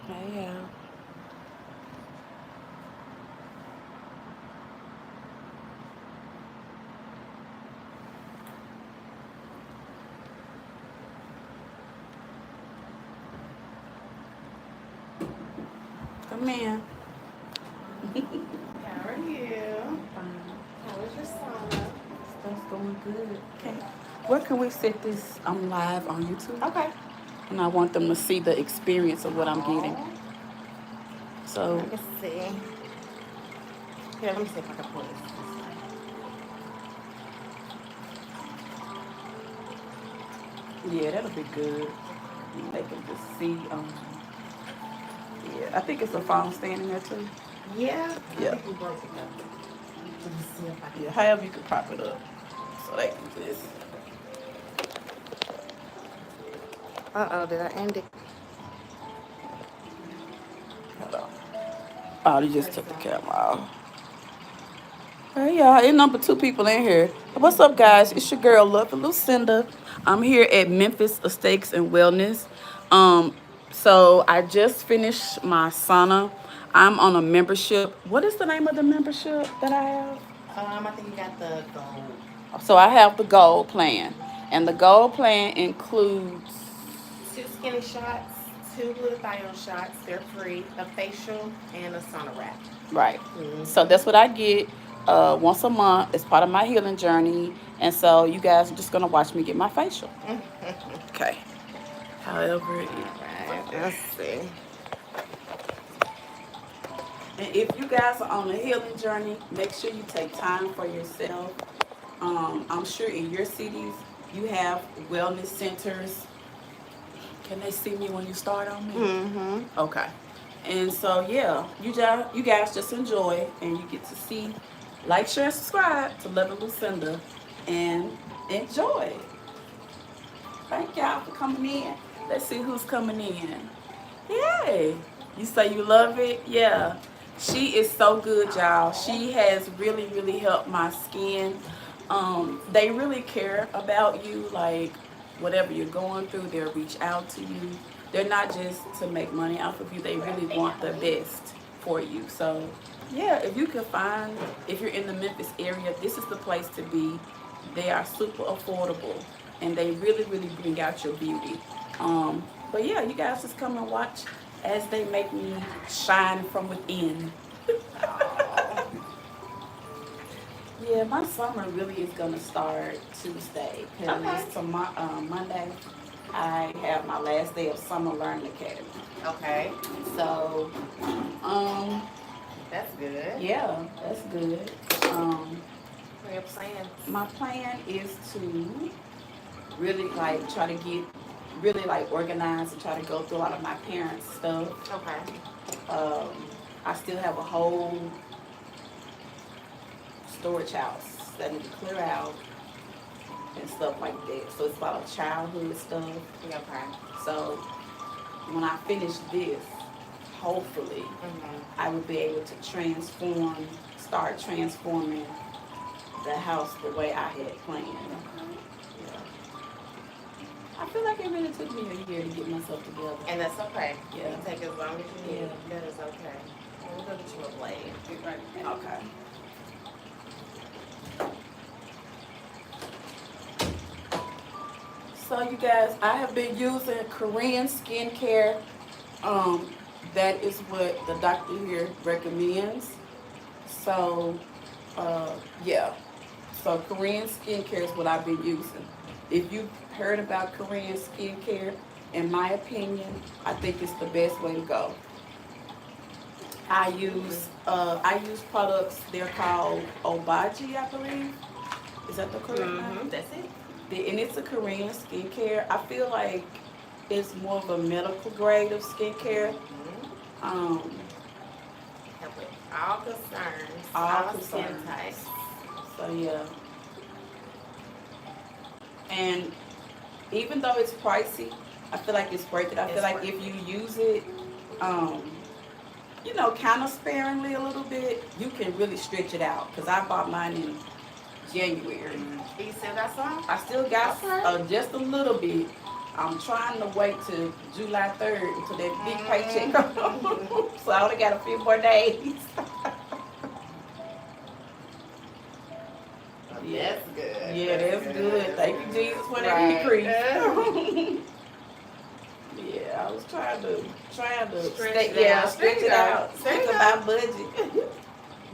Yeah. Come in. How are you? Fine. How was your sauna? Stuff's going good. Okay. Where can we set this? I'm live on YouTube, Okay. and I want them to see the experience of what I'm getting. Oh, So, let me see. Here, let me see if I can pull this way. yeah, that'll be good. They can just see. Yeah, I think it's a phone stand in there too. Yeah, I Yeah. think we broke it up. Let me see if I can. Yeah. However you could prop it up, so they can just. Uh-oh, did I end it? Hold on. Oh, they just Okay, took the so. camera off. Hey y'all, it's number two people in here. What's up, guys? It's your girl, Lovely Lucinda. I'm here at Memphis Estates and Wellness. So I just finished my sauna. I'm on a membership. What is the name of the membership that I have? I think you got the gold. So I have the gold plan, and the gold plan includes. Two skinny shots, two glutathione shots. They're free. A facial and a sauna wrap. Right. So Mm-hmm. that's what I get once a month as part of my healing journey. And so you guys are just gonna watch me get my facial. Okay. However it All is right, up there. let's see. And if you guys are on a healing journey, make sure you take time for yourself. I'm sure in your cities you have wellness centers. Can they see me when you start on me? Mm-hmm. Okay. And so yeah, you guys just enjoy and you get to see, like, share, and subscribe to Love and Lucinda and enjoy. Thank y'all for coming in. Let's see who's coming in. Yay! You say you love it? Yeah. She is so good, y'all. She has really, really helped my skin. They really care about you, like whatever you're going through, they'll reach out to you. They're not just to make money off of you, they really want the best for you. So yeah, if you can find, if you're in the Memphis area, this is the place to be. They are super affordable and they really, really bring out your beauty. But yeah, you guys just come and watch as they make me shine from within. Oh. Yeah, my summer really is gonna start Tuesday Okay. because tomorrow, Monday, I have my last day of Summer Learning Academy. Okay. So, um, That's good. yeah, that's good. Um, What are your plans? my plan is to really like try to get really like organized and try to go through a lot of my parents' stuff. Okay. Um, I still have a whole storage house that I need to clear out and stuff like that. So it's about childhood stuff. Okay. So when I finish this, hopefully Mm-hmm. I will be able to start transforming the house the way I had planned. Yeah. I feel like it really took me a year to get myself together. And that's okay. Yeah. You take as long as you need. Yeah. That is okay. We'll go get you a blade. Okay. So you guys, I have been using Korean skincare. Um, that is what the doctor here recommends. So, uh, yeah. So Korean skincare is what I've been using. If you've heard about Korean skincare, in my opinion, I think it's the best way to go. I use products. They're called Obaji, I believe. Is that the correct Mm-hmm. name? That's it. And it's a Korean skincare. I feel like it's more of a medical grade of skincare. Mm-hmm. Um, Help with all concerns, all skin concerns. types. So yeah, and even though it's pricey, I feel like it's worth it. I feel It's like worth if it. you use it, um, kind of sparingly a little bit, you can really stretch it out. Cause I bought mine in January. You still got some? I still got Okay. just a little bit. I'm trying to wait till July 3rd until that big paycheck comes. So I only got a few more days. Yeah. That's good. Yeah, that's good. Thank you, Jesus, for that increase. Yeah, I was trying to Stretch stretch it out. Stick to my budget.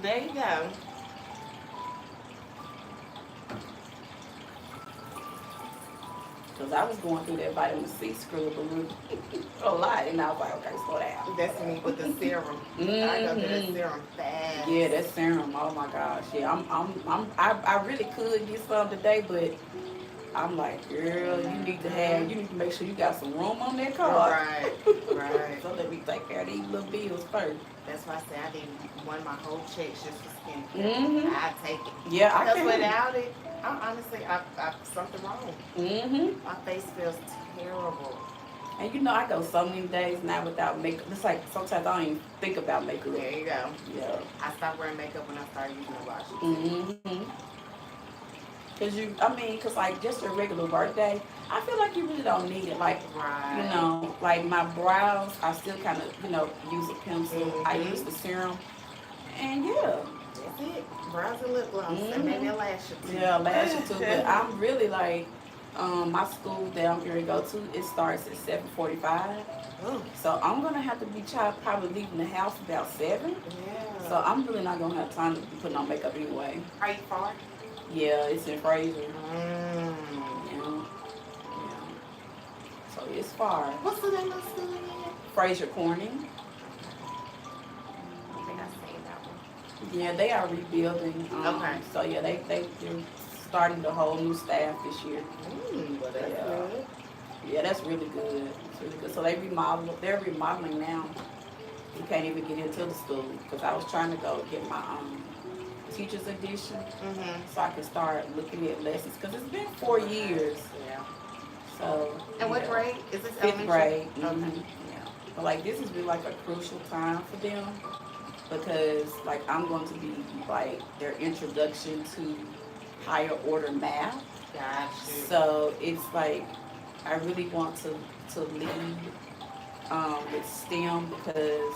There you go. Because I was going through that vitamin C scrub a lot, and I was like, okay, slow down. That's me with the serum. I go to the serum fast. Yeah, that serum. Oh my gosh. Yeah, I really could get some today, but I'm like, girl, you need to make sure you got some room on that card. Right. So let me take care of these little bills first. That's why I say I need one of my whole checks just for skincare. I take it. Yeah, I Because can. without it, honestly, I something wrong. My face feels terrible. And you know, I go so many days now without makeup. It's like sometimes I don't even think about makeup. There you go. Yeah. I stopped wearing makeup when I started using the wash. Cause like just a regular work day, I feel like you really don't need it. Like, you know, like my brows, I still kind of, use a pencil. I use the serum, and yeah. That's it. Brows and lip gloss, and maybe a lash or two. Yeah, lash or two. But I'm really like, my school that I'm going to go to, it starts at 7:45. So I'm gonna have to be probably leaving the house about 7. Yeah. So I'm really not gonna have time to be putting on makeup anyway. Are you far? Yeah, it's in Fraser. Yeah. So it's far. What's the name of the school again? Fraser Corning. I think I've seen that one. Yeah, they are rebuilding. Okay. So yeah, they're starting the whole new staff this year. Well, that's good. Yeah, that's really good. It's really good. So they're remodeling now. You can't even get into the school because I was trying to go get my teacher's edition so I can start looking at lessons because it's been 4 years. Yeah. So. And what grade is this? 5th grade. Okay. Yeah. But like this has been like a crucial time for them because like I'm going to be like their introduction to higher order math. Gotcha. So it's like I really want to lead with STEM because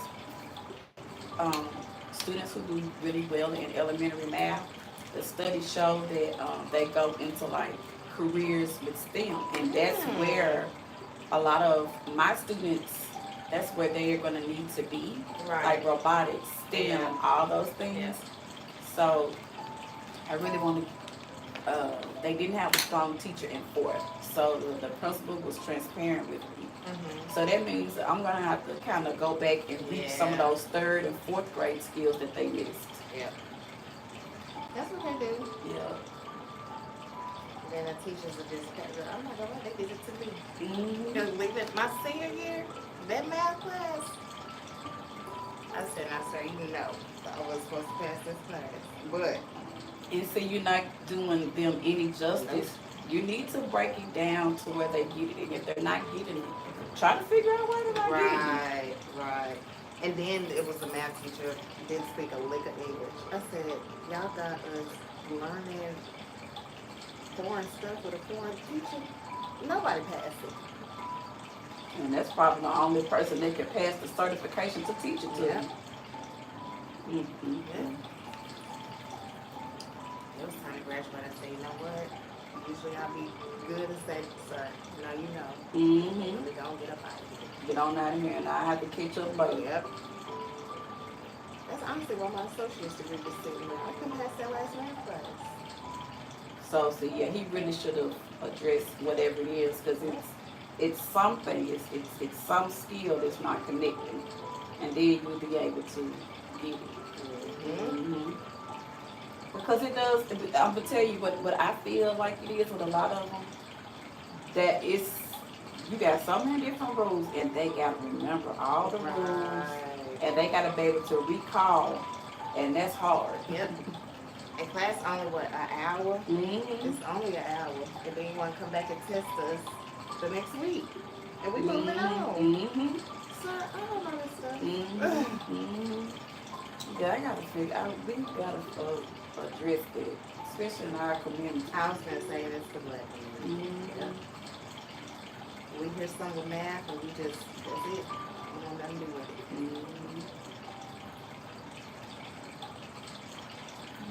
students who do really well in elementary math, the studies show that they go into like careers with STEM, and that's where a lot of my students, that's where they are going to need to be, like robotics, STEM, all those things. So I really want to. They didn't have a strong teacher in 4th, so the principal was transparent with me. So that means that I'm gonna have to kind of go back and reach some of those 3rd and 4th grade skills that they missed. Yeah. That's what they do. Yeah. Then the teachers are just kind of, I'm not gonna lie, they did it to me. Because leaving my senior year, that math class, I said, sir, you know, I was supposed to pass this class, but. And so you're not doing them any justice. You need to break it down to where they get it. And if they're not getting it, try to figure out why they're not getting it. Right. And then it was the math teacher, didn't speak a lick of English. I said, y'all got us learning foreign stuff with a foreign teacher. Nobody passed it. And that's probably the only person that can pass the certification to teach it to. Yeah. It was time to graduate. I said, you know what? Usually I'll be good and say, sir, no, you know. We don't get up out of here. Get on out of here and I have to catch up later. Yep. That's honestly why my associate's degree was sitting there. I couldn't pass that last math class. So yeah, he really should have addressed whatever it is because it's something. It's some skill that's not connecting, and then you'll be able to get it. Because it does. I'm gonna tell you what I feel like it is with a lot of them. That it's you got so many different rules, and they gotta remember all the rules, and they gotta be able to recall, and that's hard. Yep. And class only an hour? It's only an hour, and then you want to come back and test us the next week, and we moving on. Sir, I don't know this stuff. Yeah, I gotta figure out. We gotta address that, especially in our community. I was gonna say this to black people. We finished some with math, and we just, that's it. We don't nothing to do with it. Mm-hmm.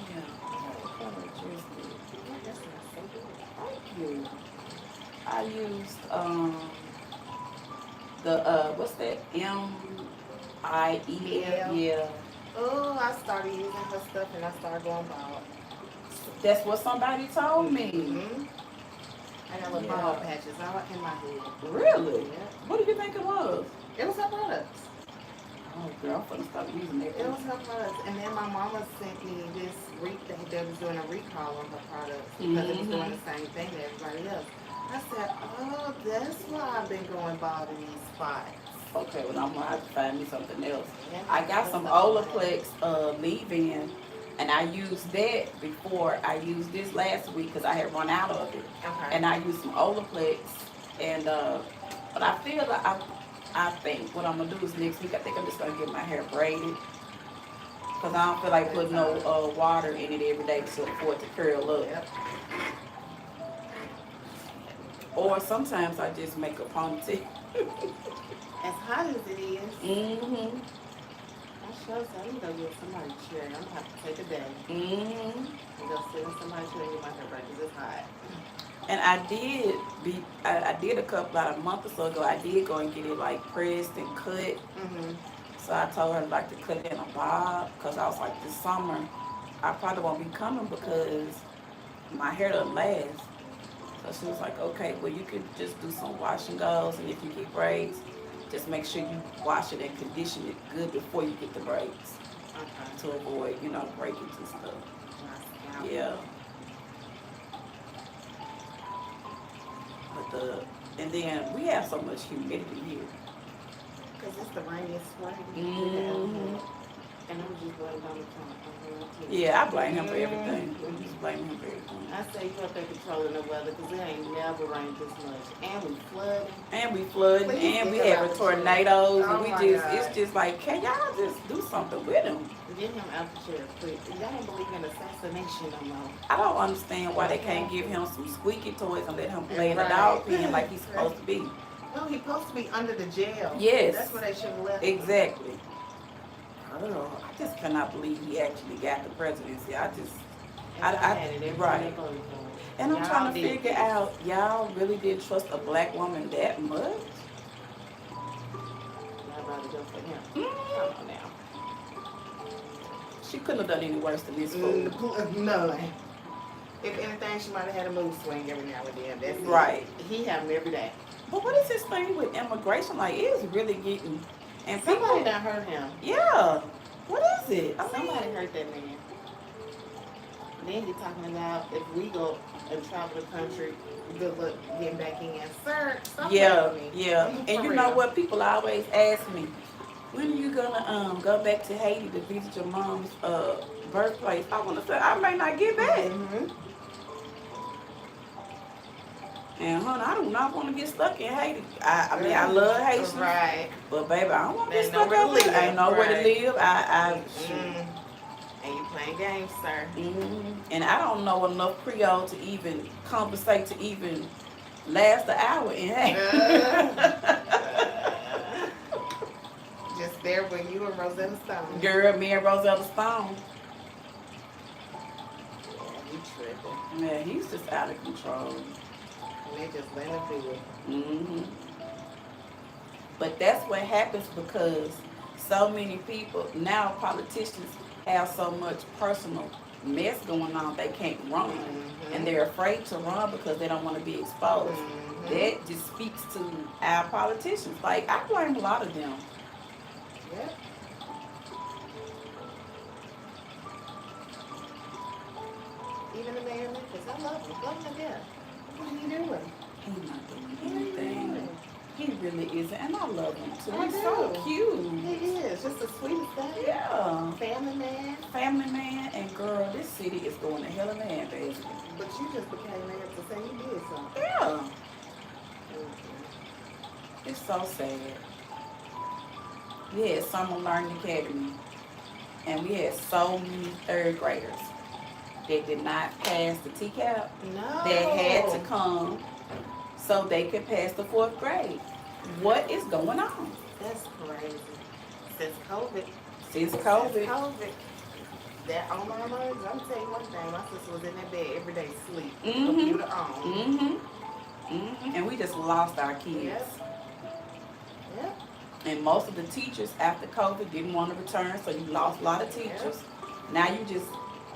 Yeah. What color is this? Yeah, that smells so good. Thank you. I used the what's that? MIEL. Yeah. Oh, I started using her stuff, and I started going bald. That's what somebody told me. Mm-hmm. I got little bald patches all in my head. Really? Yeah. What do you think it was? It was her products. Oh, girl, I'm gonna stop using it. It was her products. And then my mama sent me this they was doing a recall on her products because it was doing the same thing to everybody else. I said, oh, that's why I've been going bald in these spots. Okay, well, I'm gonna have to find me something else. Yeah, I got some Olaplex leave-in, and I used that before. I used this last week because I had run out of it. Okay. And I used some Olaplex, and but I feel like I think what I'm gonna do is next week. I think I'm just gonna get my hair braided because I don't feel like putting no water in it every day for it to curl up. Yep. Or sometimes I just make a ponytail. As hot as it is, Mm-hmm. I sure said, I'm gonna go get somebody chair. I'm gonna have to take a day Mm-hmm. and go sit in somebody's chair and get my hair braided because it's hot. And I did about a month or so ago, I did go and get it like pressed and cut. Mm-hmm. So I told her I'd like to cut it in a bob because I was like, this summer, I probably won't be coming because my hair doesn't last. So she was like, okay, well you could just do some wash and goes, and if you get braids, just make sure you wash it and condition it good before you get the braids Okay. to avoid, breakage and stuff. Nice. Yeah. And then we have so much humidity here. Because it's the rainiest spring. Mm-hmm. And I'm just blaming Donald Trump. Yeah, I blame him for everything. I just blame him for everything. I say you up there controlling the weather because it ain't never rained this much. And we flooding. And we flooding, Please and we think about having the tornadoes, shit. and Oh we my just, God. it's just like, can y'all just do something with him? Get him out the chair quick. Y'all don't believe in assassination no more. I don't understand why they can't give him some squeaky toys and let him play in the Right. dog pen like he's supposed to be. No, he's supposed to be under the jail. Yes. That's where they should have left him. Exactly. I just cannot believe he actually got the presidency. And I had it every time right. they voted for him. And I'm Y'all trying to did. figure out, y'all really did trust a black woman that much? Y'all rather go for him. Mm. Come on now. She couldn't have done any worse than this fool. No. If anything, she might have had a mood swing every now and then. That's it. Right. He have them every day. But what is this thing with immigration? Like, it's really getting... And Somebody people... done hurt him. Yeah. What is it? Somebody hurt that man. Then he's talking about if we go and travel the country, good luck getting back in. Sir, stop Yeah, playing with me. yeah. For And you real. know what? People always ask me, when are you gonna go back to Haiti to visit your mom's birthplace? I wanna say I may not get back. Mm-hmm. And honey, I do not want to get stuck in Haiti. I mean, I love Haitians, Right. but baby, I don't want to get Ain't stuck nowhere to over there. live, Ain't nowhere right. to live. And you playing games, sir. And I don't know enough Creole to even compensate to even last an hour in Haiti. Just there with you and Rosetta Stone. Girl, me and Rosetta Stone. Yeah, you tripping. Man, he's just out of control. And they just let him do it. hmm But that's what happens because so many people, now politicians have so much personal mess going on, they can't run. And they're afraid to run because they don't want to be exposed. That just speaks to our politicians. Like, I blame a lot of them. Yep. Even the mayor of Memphis, I love him. Go to them. What are you doing? He's not doing anything. He really isn't. And I love him too. I He's do. so cute. He is. Just the sweetest thing. Yeah. Family man. Family man, and girl, this city is going to hell in a handbasket. But you just became mayor to say you did something. Yeah. It's so sad. We had Summer Learning Academy, and we had so many third graders that did not pass the TCAP. No. That had to come so they can pass the 4th grade. What is going on? That's crazy. Since COVID. Since Since COVID. COVID. That online learning, I'm tell you one thing, my sister was in that bed every day, sleep, Mm-hmm. computer on. Mm-hmm. Mm-hmm. And we just lost our kids. Yep. Yep. And most of the teachers after COVID didn't want to return, so you lost a lot of teachers. Yep. Now you just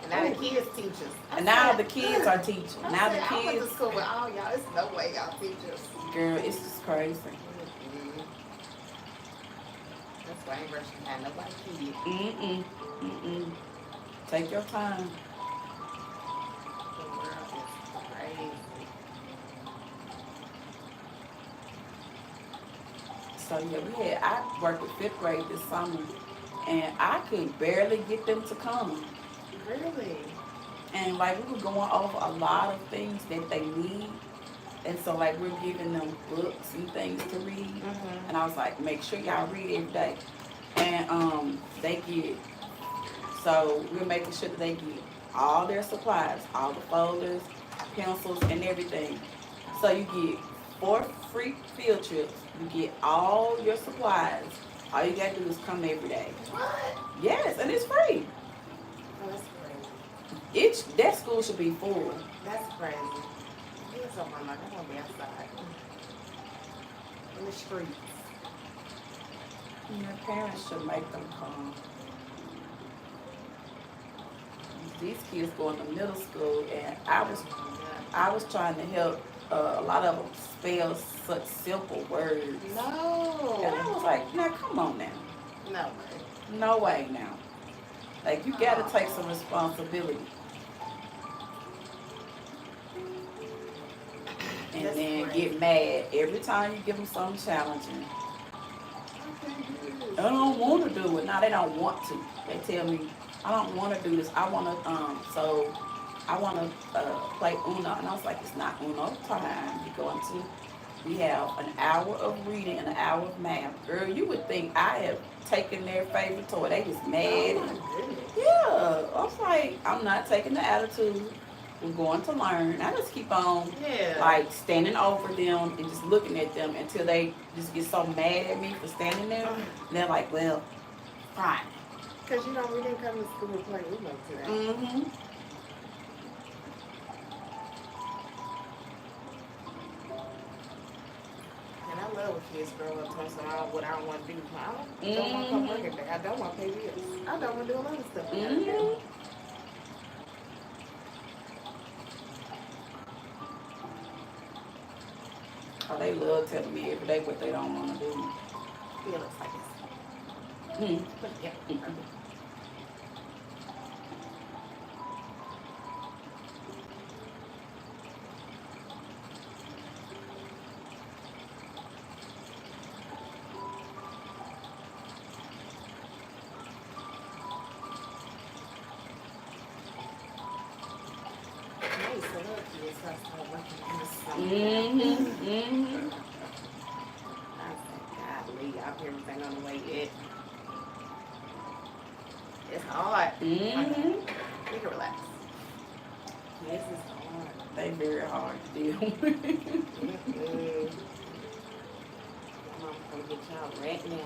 And now the kids teachers. and now the kids are teaching. I Now said, the I went kids, to school with all y'all. It's no way y'all teachers. girl, it's just crazy. That's why I ain't rushing to have nobody kid. Mm-mm. Mm-mm. Take your time. The world is crazy. So yeah, I worked with 5th grade this summer, and I could barely get them to come. Really? And like we were going over a lot of things that they need, and so like we're giving them books and things to read. Mm-hmm. And I was like, make sure y'all read every day. And they get, so we're making sure that they get all their supplies, all the folders, pencils, and everything. So you get 4 free field trips. You get all your supplies. All you gotta do is come every day. What? Yes, and it's free. Oh, that's crazy. That school should be full. That's crazy. Here's something I'm like, I want to be outside. In the streets. And their parents should make them come. These kids going to middle school, and I was trying to help a lot of them spell such simple words. And I No. was like, now come on now. No way. No way now. Like, you gotta take some responsibility. And That's then crazy. get mad every time you give them something challenging. I don't want to do it. Now they don't want to. They tell me, I don't want to do this. I want to, so I want to play Uno. And I was like, it's not Uno time. You're going to, we have an hour of reading and an hour of math. Girl, you would think I have taken their favorite toy. They just mad. Oh my goodness. Yeah. I was like, I'm not taking the attitude. We're going to learn. I just keep on Yeah. like standing over them and just looking at them until they just get so mad at me for standing there. And they're like, well, fine. Because you know, we didn't come to school and play Uno today. Mm-hmm. And I love when kids grow up talking about what I don't want to do. I don't want to come work every day. I don't want to pay bills. I don't want to do a lot of stuff. Mm-hmm. Oh, they love telling me every day what they don't want to do. Feel it's like it's. Mm. Yeah. Nice, I love kids. So I started working in the summer. Mm-hmm. Mm-hmm. I said, golly, I have everything on the way yet. It's hard. Mm-hmm. You can relax. Yes, it's hard. They very hard to deal with. Mm-mm. I'm gonna get y'all right now.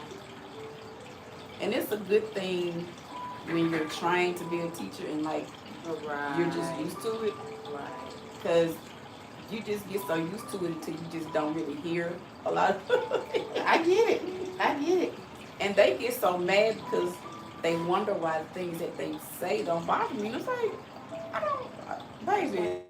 And it's a good thing when you're trying to be a teacher and like Right. you're just used to it, Right. because you just get so used to it until you just don't really hear a lot of I get it. I get it. and they get so mad because they wonder why the things that they say don't bother me. And it's like, I don't, baby.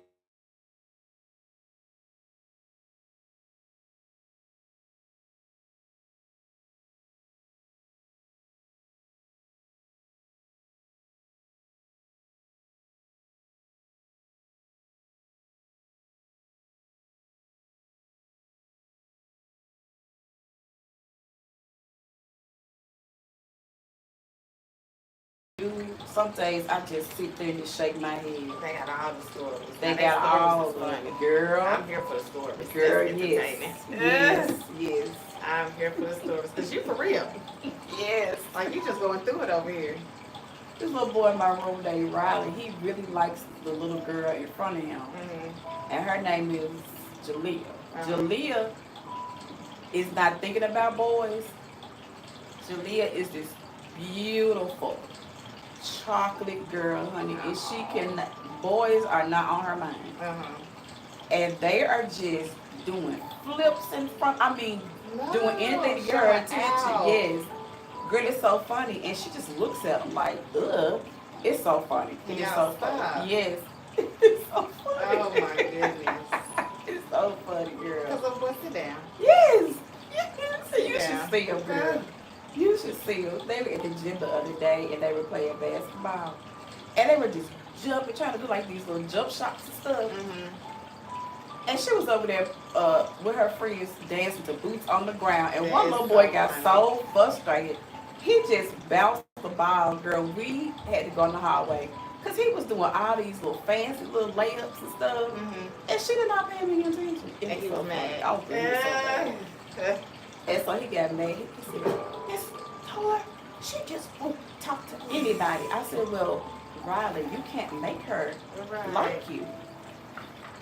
Some days I just sit there and just shake my head. They got all the stories. They Now, got all stories is funny. girl. I'm here for the stories. Girl, That's yes. entertaining. Yes, yes, I'm here for the stories. Because you for real. yes. Like, you just going through it over here. This little boy in my room named Riley, he really likes the little girl in front of him. Mm-hmm. And her name is Jalea. Uh-huh. Jalea is not thinking about boys. Jalea is this beautiful chocolate girl, honey, and she can. Boys are not on her mind, Uh-huh. and they are just doing flips in front. I mean, doing anything to get her showing attention. out. Yes, girl, it's so funny, and she just looks at them like, ugh. It's so funny. It is Y'all so stop. funny. Yes, it's so funny. Oh my goodness. It's so funny, girl. Because of what? Sit down. Yes, yes. You Yeah. should see them, girl. You should see them. They were at the gym the other day, and they were playing basketball, and they were just jumping, trying to do like these little jump shots and stuff. Mm-hmm. And she was over there with her friends dancing to boots on the ground. And That one is little so boy got funny. so frustrated, he just bounced the ball, girl. We had to go in the hallway. Because he was doing all these little fancy little layups and stuff. Mm-hmm. And she did not pay any attention. It And he was so mad. funny. Oh, it was so bad. And so he got mad. He said, Miss Toy, she just won't talk to anybody. I said, well, Riley, you can't make her Right. like you.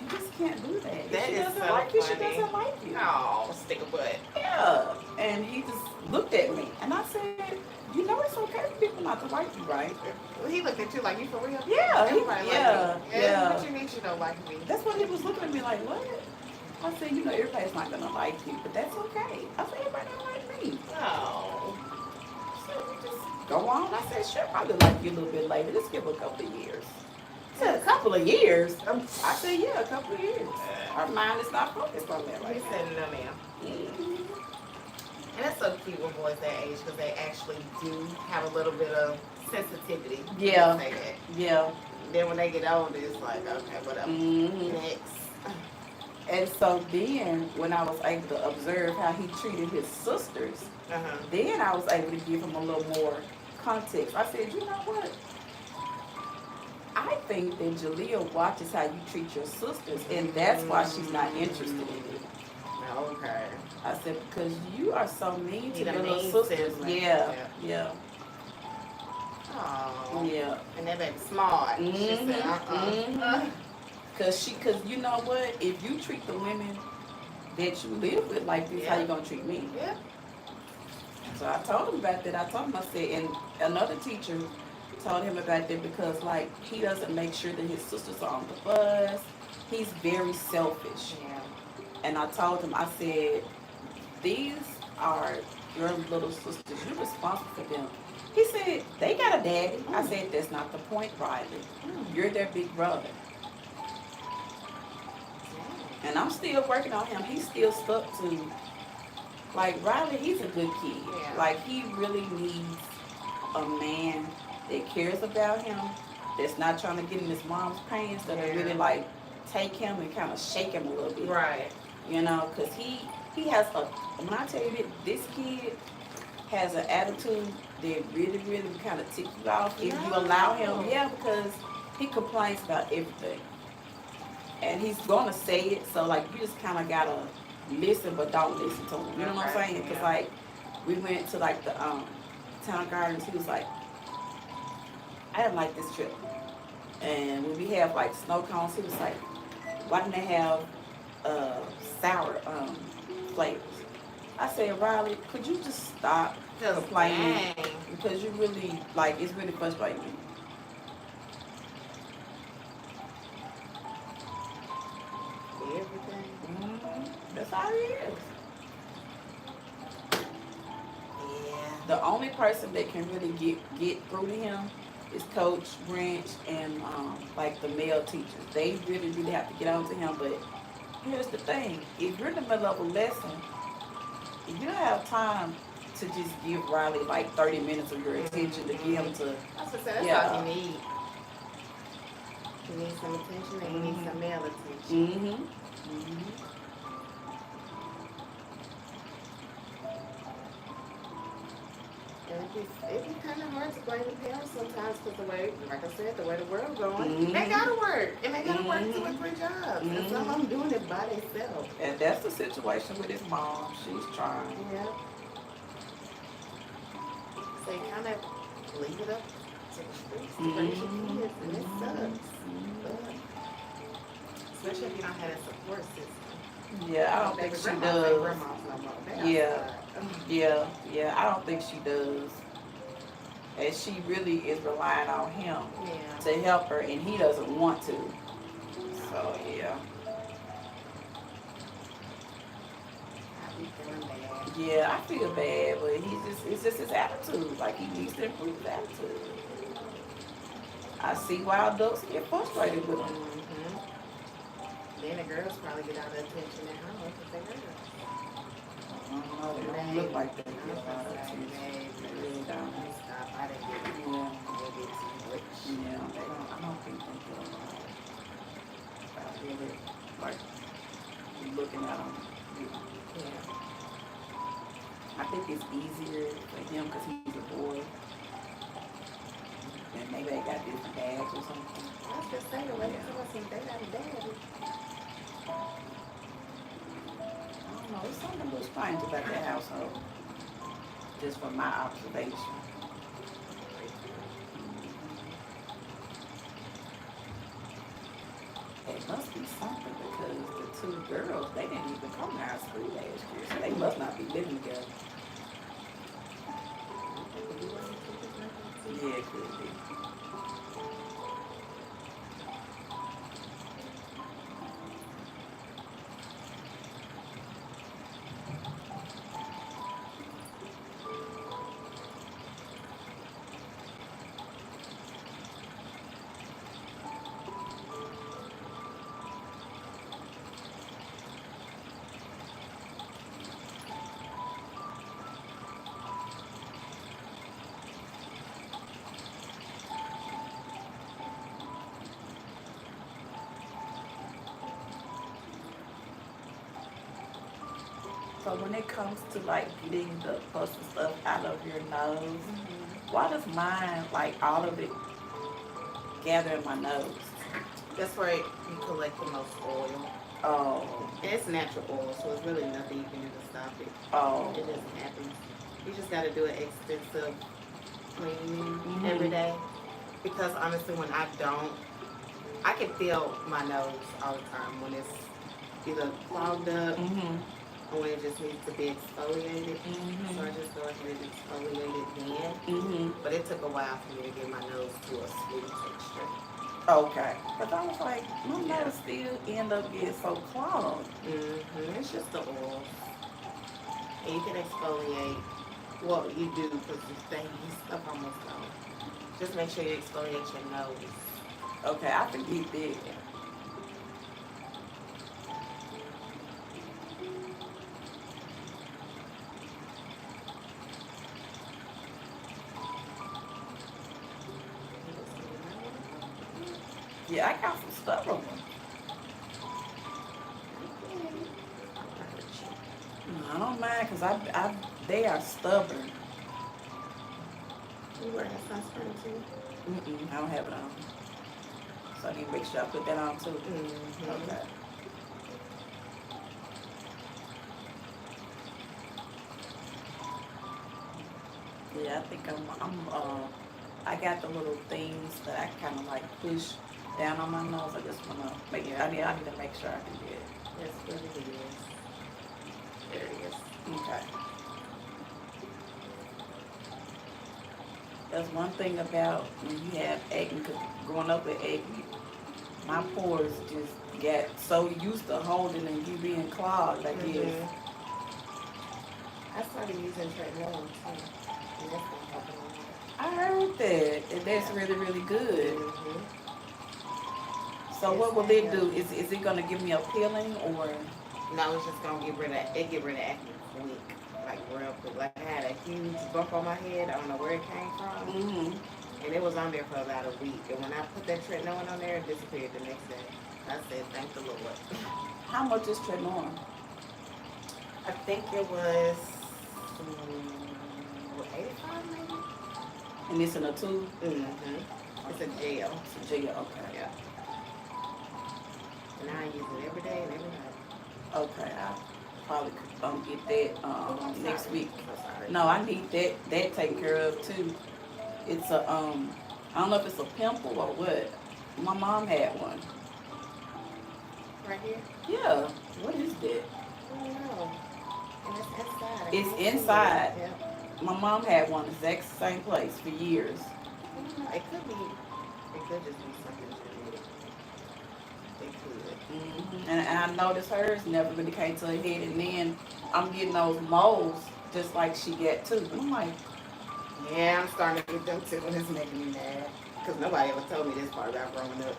You just can't do that. If That she is doesn't so like you, she funny. doesn't like you. Oh, stick a butt. Yeah. And he just looked at me. And I said, you know it's okay for people not to like you, right? He looked at you like, you for real? Yeah. Everybody Yeah. like me. Yeah. What you mean you don't like me? That's what he was looking at me like, what? I said, you know, everybody's not going to like you, but that's okay. I said, everybody don't like me. Oh. So we just go on. I said, she'll probably like you a little bit later. Let's give her a couple of years. He said, a couple of years? I said, yeah, a couple of years. Her mind is not focused on that He right said no, ma'am. now. And that's so cute when boys that age because they actually do have a little bit of sensitivity. Yeah. Say that. Yeah. Then when they get older, it's like, okay, whatever. Mm-hmm. Next. And so then, when I was able to observe how he treated his sisters, Uh-huh. then I was able to give him a little more context. I said, you know what? I think that Jalea watches how you treat your sisters, and that's why she's not interested in you. Okay. I said, because you are so mean to You your the little mean sisters. sibling. Yeah. Oh. Yeah. And that baby smart. She Mhm, said, mhm. Cause you know what? If you treat the women that you live with like this, how Yeah. you gonna treat me? Yeah. So I told him about that. I told him, I said, and another teacher told him about that because like he doesn't make sure that his sisters are on the bus. He's very selfish. Yeah. And I told him, I said, these are your little sisters. You're responsible for them. He said, they got a daddy. I said, that's not the point, Riley. You're their big brother. And I'm still working on him. He's still stuck to, like, Riley, he's a good kid. Yeah. Like, he really needs a man that cares about him, that's not trying to get in his mom's pants, that Yeah. really, like, take him and kind of shake him a little bit. Right. You know, because he has a, when I tell you that this kid has an attitude that really, really kind of tick you off if you allow him. Yeah, because he complains about everything. And he's going to say it, so, like, you just kind of got to listen, but don't listen to him. You know what I'm saying? Because, like, we went to, like, the town gardens. He was like, I didn't like this trip. And when we have, like, snow cones, he was like, why didn't they have sour flavors? I said, Riley, could you just stop complaining? Dang. Because you really, like, it's really frustrating me. Everything. That's how he is. Yeah. The only person that can really get through to him is Coach Branch and like the male teachers. They really, really have to get on to him. But here's the thing: if you're in the middle of a lesson, if you don't have time to just give Riley like 30 minutes of your attention to get him to, That's what I said. That's Yeah. all you need. You need some attention and you need some male attention. And it'd be kind of hard to blame the parents sometimes because the way, like I said, the way the world's going, they gotta work. And they gotta work 2 or 3 jobs. And some of them doing it by themselves. And that's the situation with his mom. She's trying. Yeah. So you kind of leave it up to the streets to raise your kids, and it sucks. But, especially if you don't have a support system. Yeah, I don't think Baby, she grandmas ain't does. grandmas no more. They Yeah, outside. yeah. I don't think she does. And she really is relying on him Yeah. to help her, and he doesn't want to. So yeah, I be feeling bad. yeah, I feel bad, but it's just his attitude. Like he needs to improve his attitude. I see why adults get frustrated with him. Mm-hmm. Then the girls probably get all the attention at home because they girls. I don't know, they don't look like they get a lot of attention. They really Let don't. me stop. I didn't get it. Yeah, They get too much. yeah, they don't. I don't think they get a lot. I really like looking at them. Yeah. I think it's easier for him because he's a boy, and maybe they got different dads or something. I was just saying, when Yeah. someone said they got a daddy. I don't know. There's something a little strange about that household, just from my observation. It must be something because the two girls, they didn't even come to our school last year, so they must not be living together. Yeah, it could be. So when it comes to like getting the pus and stuff out of your nose, why does mine like all of it gather in my nose? That's where you collect the most oil. Oh, And it's natural oil, so it's really nothing you can do to stop it. oh, It just happens. You just got to do an extensive cleaning Mhm. every day. Because honestly, when I don't, I can feel my nose all the time when it's either clogged up mhm, or when it just needs to be exfoliated. So I mhm, just go ahead and exfoliate it then. mhm. But it took a while for me to get my nose to a smooth texture. Okay, but I was like, my Yeah. nose still end up getting so clogged. It's just the oils. And you can exfoliate. Well, you do because you stuff almost gone. Just make sure you exfoliate your nose. Okay, I forget that. Yeah. Yeah, I got some stubborn ones. I don't mind because they are stubborn. You wearing a sunscreen too? I don't have it on. So I need to make sure I put that on too. Okay. Yeah, I think I got the little things that I kind of like push down on my nose. I just want to make it, I need to make sure I do that. That's what it is. There it is. Okay. That's one thing about when you have acne, because growing up with acne, my pores just got so used to holding and you being clogged, I guess. I started using tretinoin too. And that's been helping a lot. I heard that, and that's really, really good. So Yes, what will ma'am. it do? Is it gonna give me a peeling or? No, it's just gonna get rid of acne quick. Like real quick. Like I had a huge bump on my head. I don't know where it came from. Mm-hmm. And it was on there for about a week. And when I put that tretinoin on there, it disappeared the next day. I said, thank the Lord. How much is tretinoin? I think it was 85 maybe? And it's in a tube? It's a gel. It's a gel, okay. Yeah. And I use it every day and every night. Okay, I probably could get that I'm next sorry. week. I'm sorry. No, I need that taken care of too. It's a I don't know if it's a pimple or what. My mom had one. Right here? Yeah. What is that? inside. I It's can't see inside. it. Yeah. My mom had one exact same place for years. It could be. It could just be something genetic. It could. And I noticed hers never really came to a head. And then I'm getting those moles just like she get too. And I'm like, Yeah, I'm starting to get them too, and it's making me mad. Because nobody ever told me this part about growing up.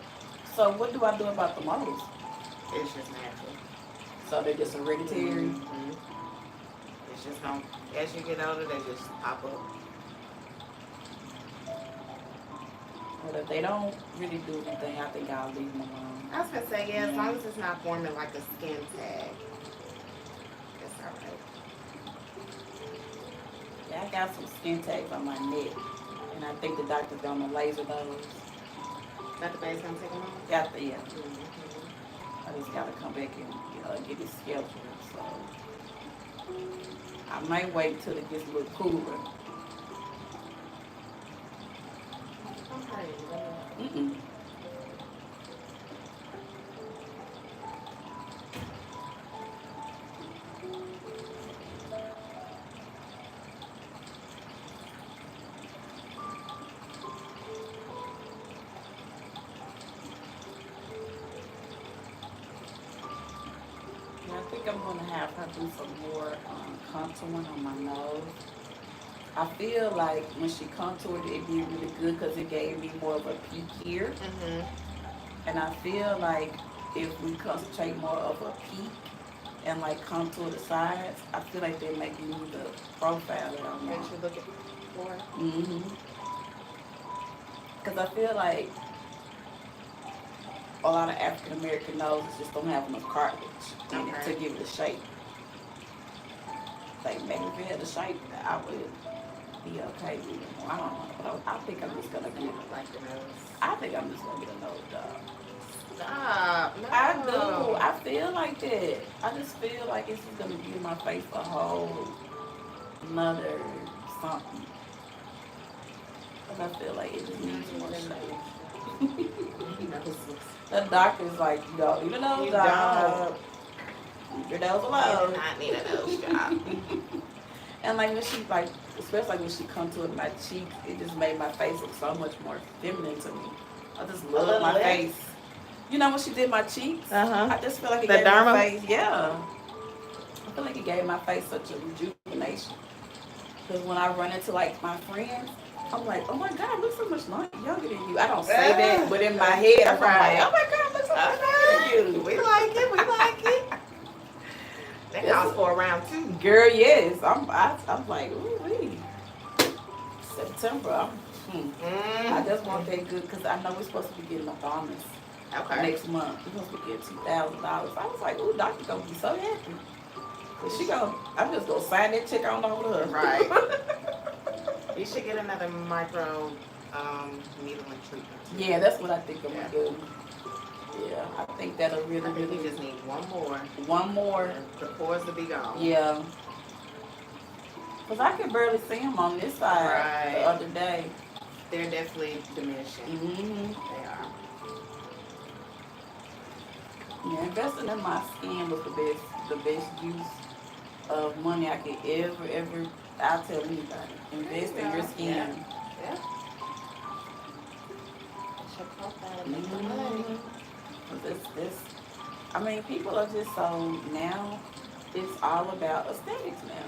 so what do I do about the moles? It's just natural. So they're just hereditary. Mm-hmm. It's just as you get older, they just pop up. But if they don't really do anything, I think I'll leave them alone. I was gonna say, yeah, as long as it's not forming like a skin tag, it's alright. Yeah, I got some skin tags on my neck. And I think the doctor's gonna laser those. Dr. Bay's gonna take them off? Got the, yeah. Mm-hmm. I just gotta come back and get it scheduled. So I might wait until it gets a little cooler. Mm-mm. Yeah, I think I'm gonna have her do some more contouring on my nose. I feel like when she contoured it did really good because it gave me more of a peak here. Mm-hmm. And I feel like if we concentrate more of a peak and like contour the sides, I feel like they're making me the profile that I That want. you looking for? Because I feel like a lot of African American noses just don't have enough cartilage in it to give it a shape. Like maybe if it had a shape, I would be okay with it. I don't know, but I think I'm just gonna get. Like the nose. I think I'm just gonna get a nose job. Stop. No. I do. I feel like that. I just feel like it's just gonna give my face a whole another something. Because I feel like it just needs more shape. The doctor's like, you don't need a nose job. Leave your nose alone. You do not need a nose job. And like when she like, especially when she contoured my cheeks, it just made my face look so much more feminine to me. I just love my face. You know when she did my cheeks, I just feel like it gave my face, yeah. I feel like it gave my face such a rejuvenation. Because when I run into like my friends, I'm like, oh my God, look so much younger than you. I don't say that, but in my head, I'm like, oh my God, look so much younger than you. We like it. We like it. That calls for a round two. Girl, yes. I'm like, ooh wee. September. I just want that good because I know we're supposed to be getting a bonus next month. We're supposed to be getting $2,000. I was like, ooh, doctor gonna be so happy. Cause I'm just gonna sign that check on over to her. Right. You should get another micro needling treatment. Yeah, that's what I think I'm gonna do. Yeah, I think that'll really, I think really. you just need one more. One more. The pores to be gone. Yeah. Cause I could barely see them on this side the other day. They're definitely diminishing. They are. Yeah, investing in my skin was the best use of money I could ever. I'll tell anybody. Invest in your skin. Yeah. It's your profile and make the money. I mean, people are just so now. It's all about aesthetics now.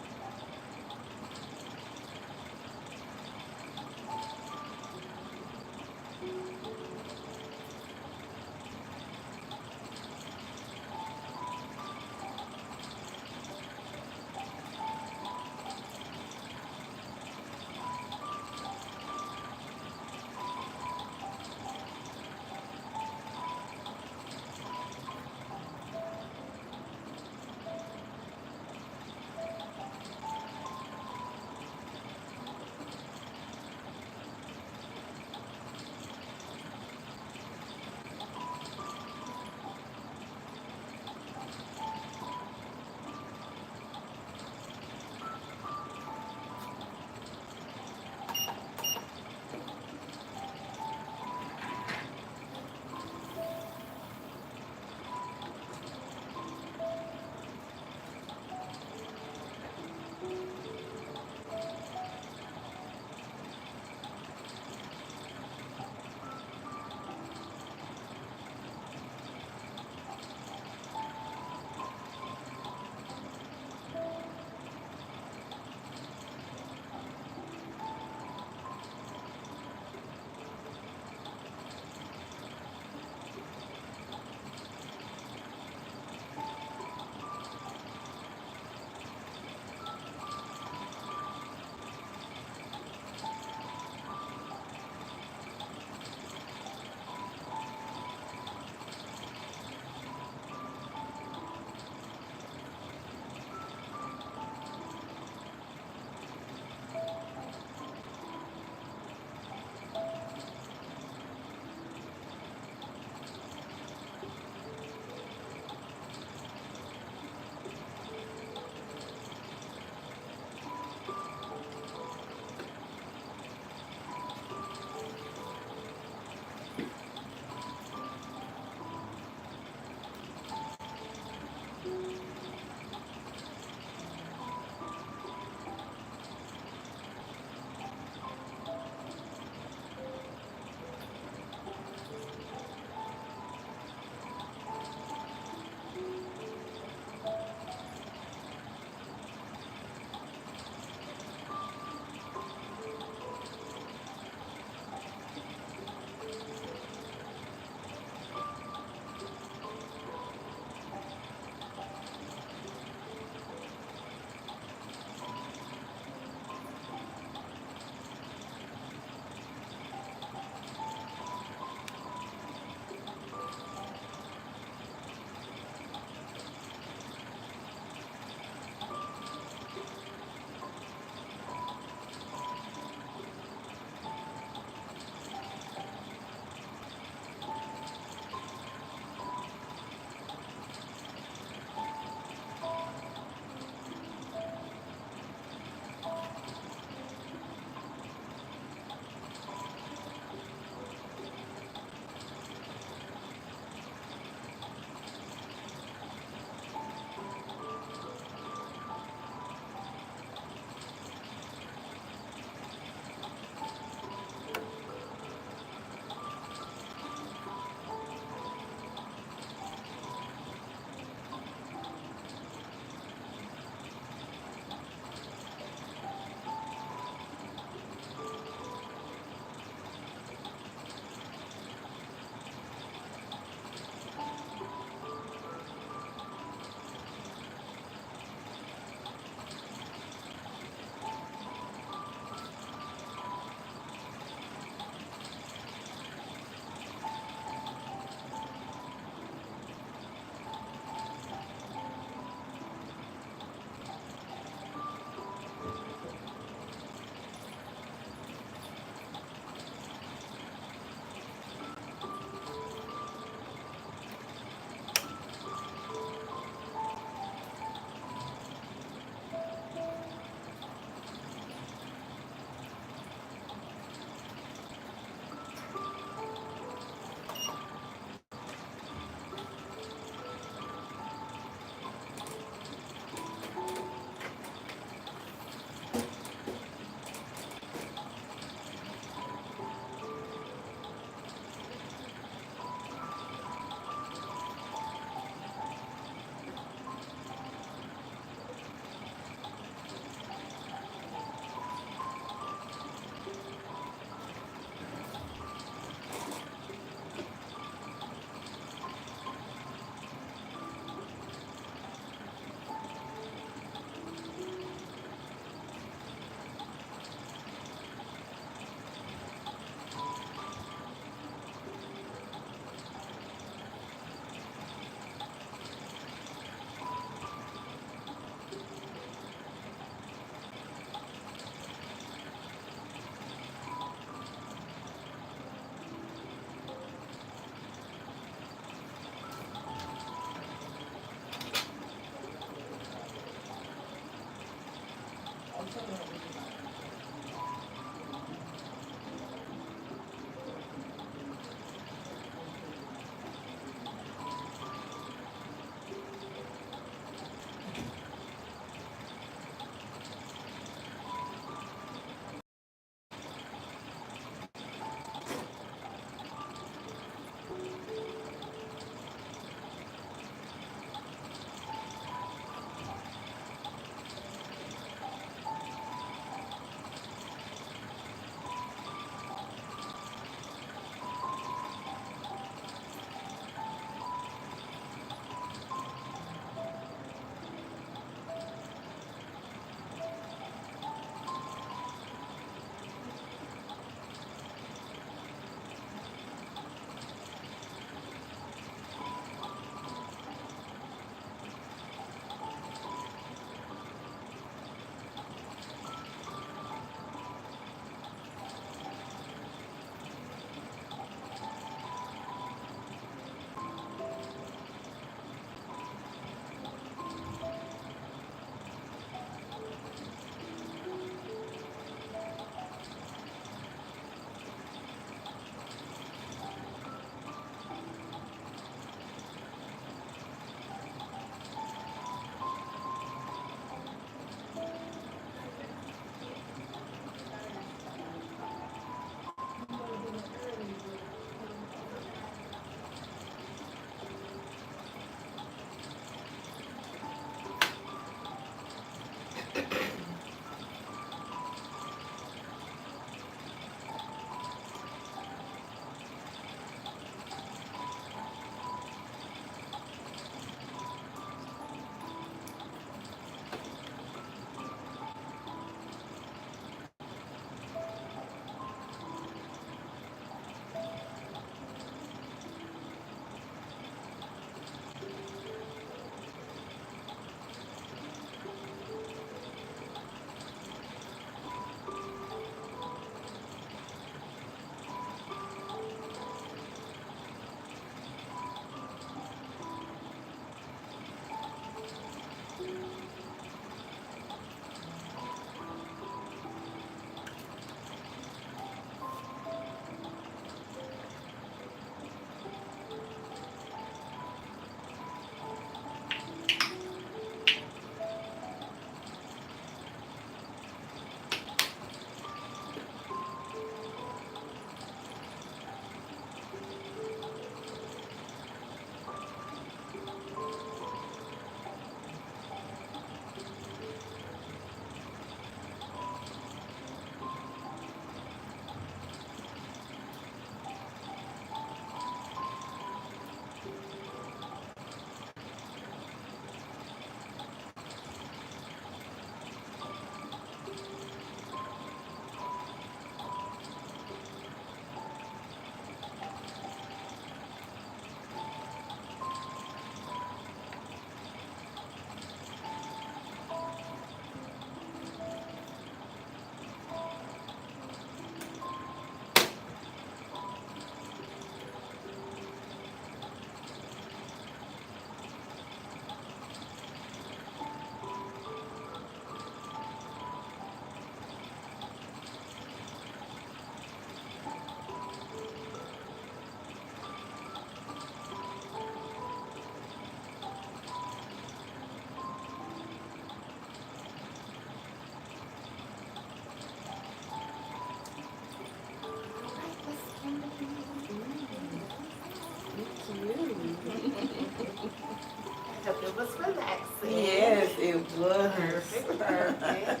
Perfect, perfect.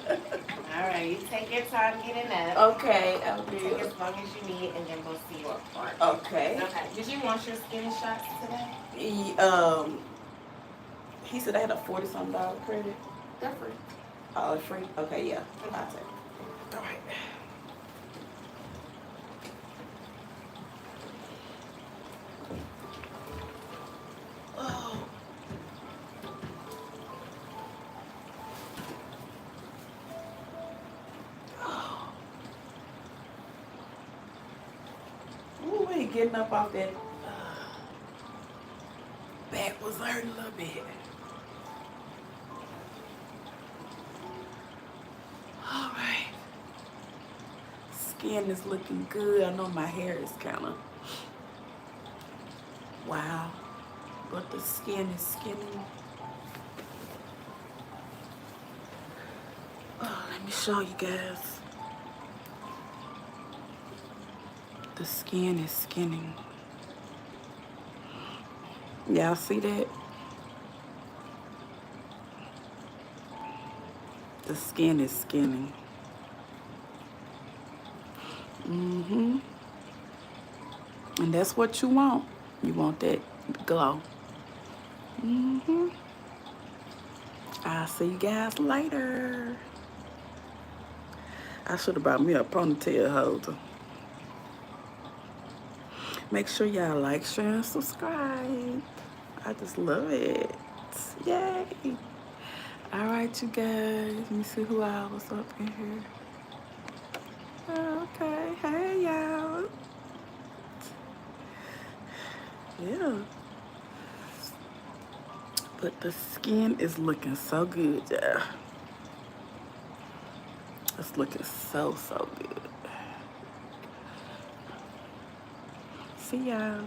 All right, you take your time getting up. Okay, I'll Take do. as long as you need, and then we'll see you apart. Okay. Okay. Did you want your skin shots today? He said I had a $40-something credit. They're free. Oh, it's free? Okay, yeah. I'll take it. All right. Oh. Oh. Ooh, we getting up off that back was hurting a little bit. All right. Skin is looking good. I know my hair is kind of wow, but the skin is skinning. Oh, let me show you guys. The skin is skinning. Y'all see that? The skin is skinning. Mm-hmm. And that's what you want. You want that glow. Mm-hmm. I'll see you guys later. I should have brought me a ponytail holder. Make sure y'all like, share, and subscribe. I just love it. Yay. All right, you guys. Let me see who else was up in here. Okay. Hey, y'all. Yeah. But the skin is looking so good, yeah. It's looking so, so good. See y'all.